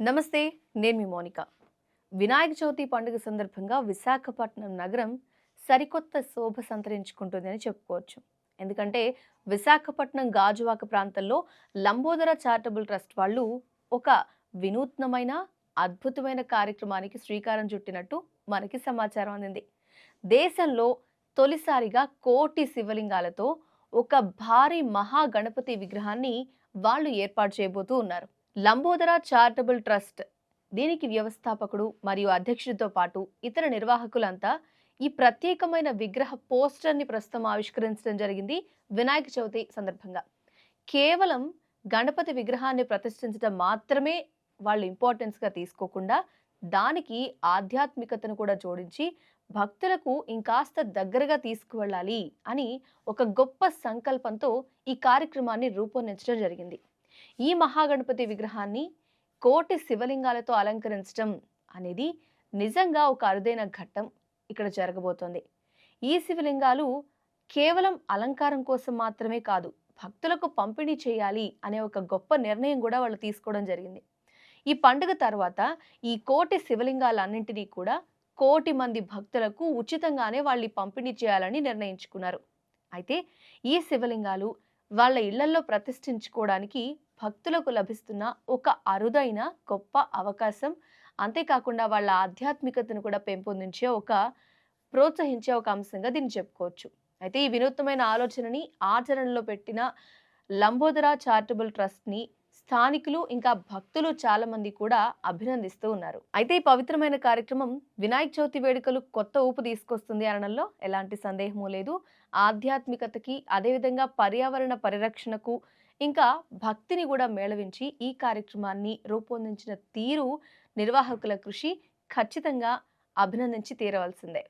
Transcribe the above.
నమస్తే, నేను మీ మోనిక. వినాయక చవితి పండుగ సందర్భంగా విశాఖపట్నం నగరం సరికొత్త శోభ సంతరించుకుంటుందని చెప్పుకోవచ్చు. ఎందుకంటే విశాఖపట్నం గాజువాక ప్రాంతంలో లంబోదర చారిటబుల్ ట్రస్ట్ వాళ్ళు ఒక వినూత్నమైన, అద్భుతమైన కార్యక్రమానికి శ్రీకారం చుట్టినట్టు మనకి సమాచారం అందింది. దేశంలో తొలిసారిగా కోటి శివలింగాలతో ఒక భారీ మహాగణపతి విగ్రహాన్ని వాళ్ళు ఏర్పాటు చేయబోతూ ఉన్నారు. లంబోదర చారిటబుల్ ట్రస్ట్ దీనికి వ్యవస్థాపకుడు మరియు అధ్యక్షుడితో పాటు ఇతర నిర్వాహకులంతా ఈ ప్రత్యేకమైన విగ్రహ పోస్టర్ని ప్రస్తుతం ఆవిష్కరించడం జరిగింది వినాయక చవితి సందర్భంగా. కేవలం గణపతి విగ్రహాన్ని ప్రతిష్ఠించడం మాత్రమే వాళ్ళు ఇంపార్టెన్స్గా తీసుకోకుండా దానికి ఆధ్యాత్మికతను కూడా జోడించి భక్తులకు ఇంకాస్త దగ్గరగా తీసుకువెళ్ళాలి అని ఒక గొప్ప సంకల్పంతో ఈ కార్యక్రమాన్ని రూపొందించడం జరిగింది. ఈ మహాగణపతి విగ్రహాన్ని కోటి శివలింగాలతో అలంకరించడం అనేది నిజంగా ఒక అరుదైన ఘట్టం ఇక్కడ జరగబోతోంది. ఈ శివలింగాలు కేవలం అలంకారం కోసం మాత్రమే కాదు, భక్తులకు పంపిణీ చేయాలి అనే ఒక గొప్ప నిర్ణయం కూడా వాళ్ళు తీసుకోవడం జరిగింది. ఈ పండుగ తర్వాత ఈ కోటి శివలింగాలన్నింటినీ కూడా కోటి మంది భక్తులకు ఉచితంగానే వాళ్ళు పంపిణీ చేయాలని నిర్ణయించుకున్నారు. అయితే ఈ శివలింగాలు వాళ్ళ ఇళ్లల్లో ప్రతిష్ఠించుకోవడానికి భక్తులకు లభిస్తున్న ఒక అరుదైన గొప్ప అవకాశం. అంతేకాకుండా వాళ్ళ ఆధ్యాత్మికతను కూడా పెంపొందించే ప్రోత్సహించే ఒక అంశంగా దీన్ని చెప్పుకోవచ్చు. అయితే ఈ వినూత్నమైన ఆలోచనని ఆచరణలో పెట్టిన లంబోదర చారిటబుల్ ట్రస్ట్ని స్థానికులు ఇంకా భక్తులు చాలా మంది కూడా అభినందిస్తూ ఉన్నారు. అయితే ఈ పవిత్రమైన కార్యక్రమం వినాయక చవితి వేడుకలు కొత్త ఊపు తీసుకొస్తుంది అనడంలో ఎలాంటి సందేహమూ లేదు. ఆధ్యాత్మికతకి, అదేవిధంగా పర్యావరణ పరిరక్షణకు, ఇంకా భక్తిని కూడా మేళవించి ఈ కార్యక్రమాన్ని రూపొందించిన తీరు, నిర్వాహకుల కృషి ఖచ్చితంగా అభినందించి తీరవలసిందే.